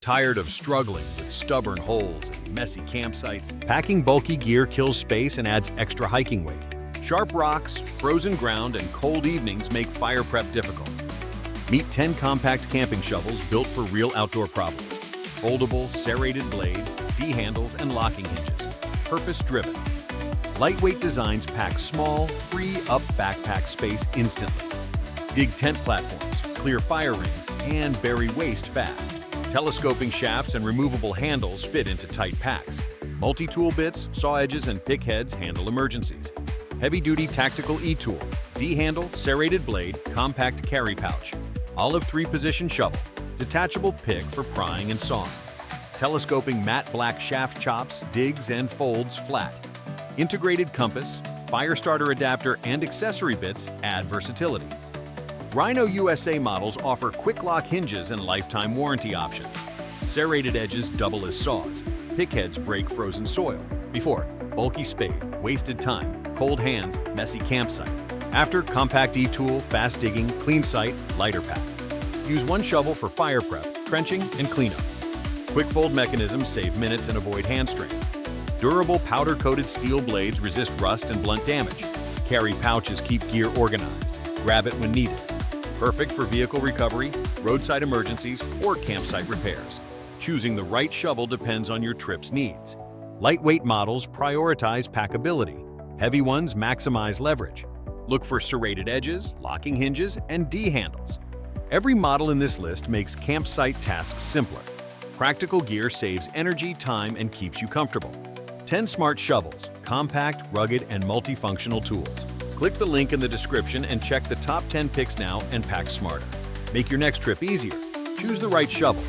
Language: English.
Tired of struggling with stubborn holes and messy campsites? Packing bulky gear kills space and adds extra hiking weight. Sharp rocks, frozen ground, and cold evenings make fire prep difficult. Meet 10 compact camping shovels built for real outdoor problems. Foldable, serrated blades, D-handles, and locking hinges. Purpose-driven. Lightweight designs pack small, free-up backpack space instantly. Dig tent platforms, clear fire rings, and bury waste fast. Telescoping shafts and removable handles fit into tight packs. Multi-tool bits, saw edges, and pickheads handle emergencies. Heavy-duty tactical e-tool, D-handle, serrated blade, compact carry pouch. Olive 3-position shovel, detachable pick for prying and sawing. Telescoping matte black shaft chops, digs, and folds flat. Integrated compass, fire starter adapter, and accessory bits add versatility. RhinoUSA models offer quick lock hinges and lifetime warranty options. Serrated edges double as saws. Pickheads break frozen soil. Before, bulky spade, wasted time, cold hands, messy campsite. After, compact e-tool, fast digging, clean site, lighter pack. Use one shovel for fire prep, trenching, and cleanup. Quick fold mechanisms save minutes and avoid hand strain. Durable powder-coated steel blades resist rust and blunt damage. Carry pouches keep gear organized. Grab it when needed. Perfect for vehicle recovery, roadside emergencies, or campsite repairs. Choosing the right shovel depends on your trip's needs. Lightweight models prioritize packability. Heavy ones maximize leverage. Look for serrated edges, locking hinges, and D-handles. Every model in this list makes campsite tasks simpler. Practical gear saves energy, time, and keeps you comfortable. 10 smart shovels, compact, rugged, and multifunctional tools. Click the link in the description and check the top 10 picks now and pack smarter. Make your next trip easier. Choose the right shovel.